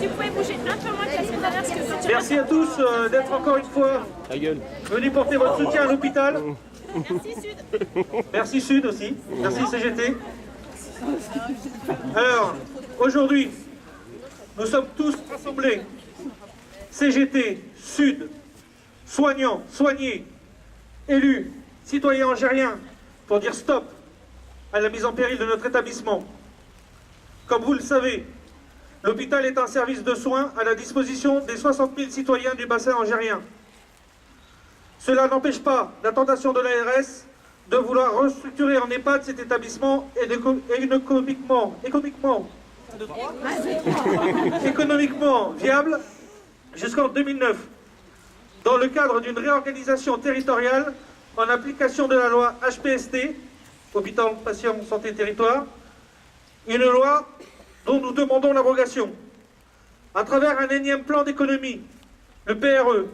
tu pouvais bouger un peu moins que la semaine dernière, parce que tu Merci à tous d'être encore une fois venus porter votre soutien à l'hôpital. Merci Sud. Merci Sud aussi. Merci CGT. Alors, aujourd'hui, nous sommes tous rassemblés. CGT, Sud, soignants, soignés, élus, citoyens algériens, pour dire stop à la mise en péril de notre établissement. Comme vous le savez, l'hôpital est un service de soins à la disposition des 60 000 citoyens du bassin algérien. Cela n'empêche pas la tentation de l'ARS de vouloir restructurer en EHPAD cet établissement économiquement viable jusqu'en 2009, dans le cadre d'une réorganisation territoriale en application de la loi HPST, Hôpital Patient Santé Territoire, une loi dont nous demandons l'abrogation. À travers un énième plan d'économie, le PRE,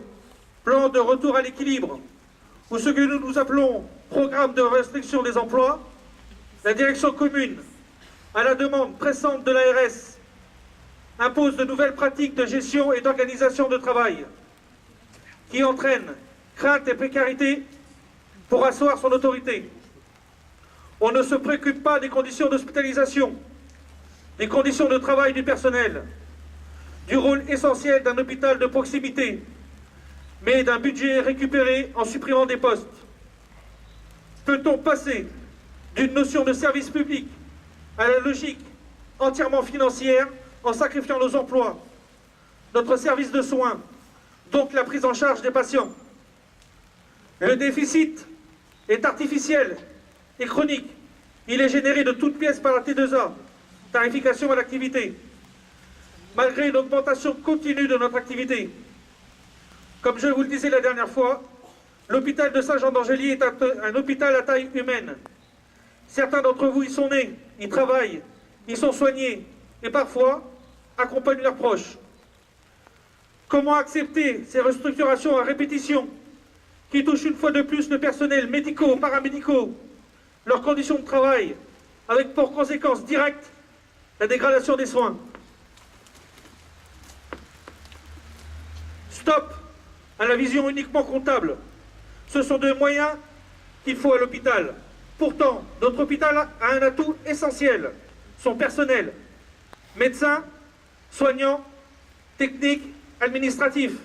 plan de retour à l'équilibre, ou ce que nous appelons programme de restriction des emplois, la direction commune, à la demande pressante de l'ARS, impose de nouvelles pratiques de gestion et d'organisation de travail qui entraînent crainte et précarité pour asseoir son autorité. On ne se préoccupe pas des conditions d'hospitalisation, des conditions de travail du personnel, du rôle essentiel d'un hôpital de proximité, mais d'un budget récupéré en supprimant des postes. Peut-on passer d'une notion de service public à la logique entièrement financière en sacrifiant nos emplois, notre service de soins, donc la prise en charge des patients? Le déficit est artificiel et chronique. Il est généré de toutes pièces par la T2A, tarification à l'activité, malgré une augmentation continue de notre activité. Comme je vous le disais la dernière fois, l'hôpital de Saint-Jean-d'Angély est un hôpital à taille humaine. Certains d'entre vous y sont nés, y travaillent, y sont soignés et parfois accompagnent leurs proches. Comment accepter ces restructurations à répétition qui touchent une fois de plus le personnel médicaux, paramédicaux, leurs conditions de travail, avec pour conséquence directe la dégradation des soins? Stop à la vision uniquement comptable. Ce sont des moyens qu'il faut à l'hôpital. Pourtant, notre hôpital a un atout essentiel, son personnel. Médecins, soignants, techniques, administratifs,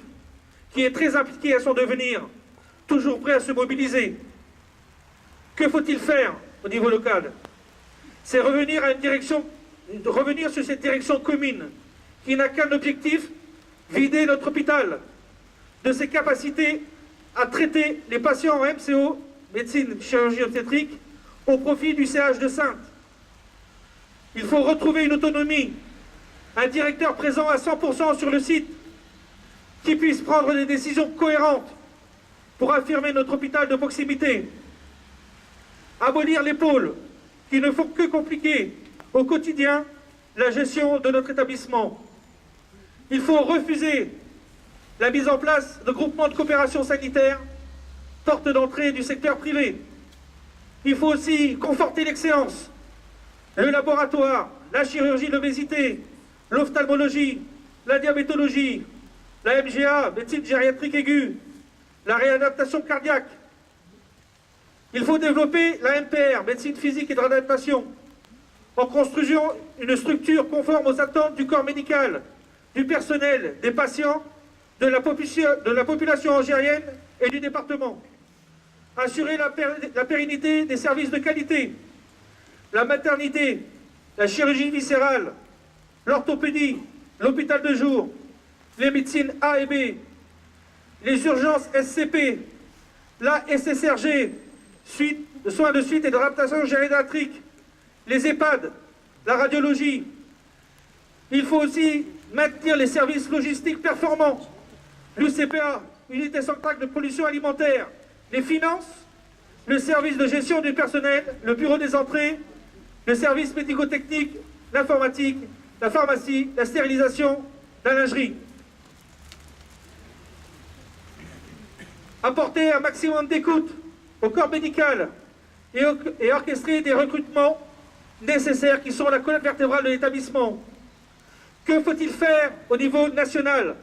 qui est très impliqué à son devenir, toujours prêt à se mobiliser. Que faut-il faire au niveau local? C'est revenir sur cette direction commune, qui n'a qu'un objectif, vider notre hôpital de ses capacités à traiter les patients en MCO, médecine chirurgie obstétrique, au profit du CH de Saintes. Il faut retrouver une autonomie, un directeur présent à 100% sur le site, qui puisse prendre des décisions cohérentes pour affirmer notre hôpital de proximité. Abolir les pôles qui ne font que compliquer au quotidien la gestion de notre établissement. Il faut refuser la mise en place de groupements de coopération sanitaire, porte d'entrée du secteur privé. Il faut aussi conforter l'excellence, le laboratoire, la chirurgie de l'obésité, l'ophtalmologie, la diabétologie, la MGA, médecine gériatrique aiguë, la réadaptation cardiaque. Il faut développer la MPR, médecine physique et de réadaptation, en construisant une structure conforme aux attentes du corps médical, du personnel, des patients, de la population algérienne et du département. Assurer la pérennité des services de qualité, la maternité, la chirurgie viscérale, l'orthopédie, l'hôpital de jour, les médecines A et B, les urgences SCP, la SSRG, soins de suite et de réadaptation gériatrique, les EHPAD, la radiologie. Il faut aussi maintenir les services logistiques performants, l'UCPA, unité centrale de pollution alimentaire, les finances, le service de gestion du personnel, le bureau des entrées, le service médico-technique, l'informatique, la pharmacie, la stérilisation, la lingerie. Apporter un maximum d'écoute au corps médical et orchestrer des recrutements nécessaires qui sont la colonne vertébrale de l'établissement. Que faut-il faire au niveau national?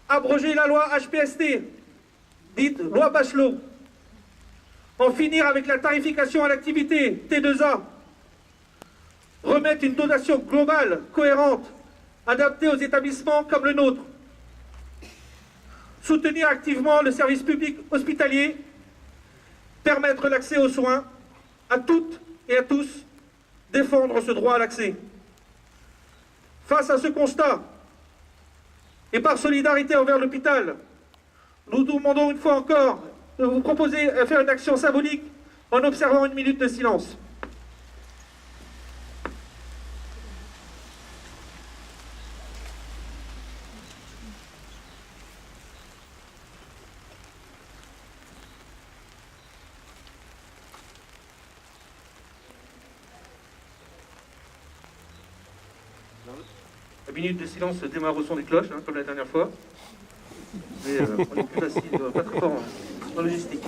Abroger la loi HPST, dite loi Bachelot. En finir avec la tarification à l'activité, T2A. Remettre une dotation globale, cohérente, adaptée aux établissements comme le nôtre. Soutenir activement le service public hospitalier. Permettre l'accès aux soins à toutes et à tous. Défendre ce droit à l'accès. Face à ce constat, et par solidarité envers l'hôpital, nous demandons une fois encore de vous proposer de faire une action symbolique en observant une minute de silence. La minute de silence démarre au son des cloches, comme la dernière fois. Mais on est plus facile, pas trop fort en logistique.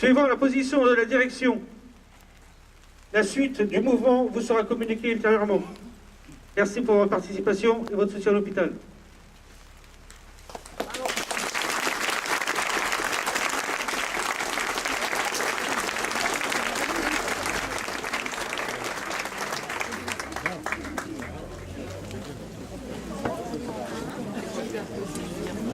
Suivant la position de la direction, la suite du mouvement vous sera communiquée ultérieurement. Merci pour votre participation et votre soutien à l'hôpital.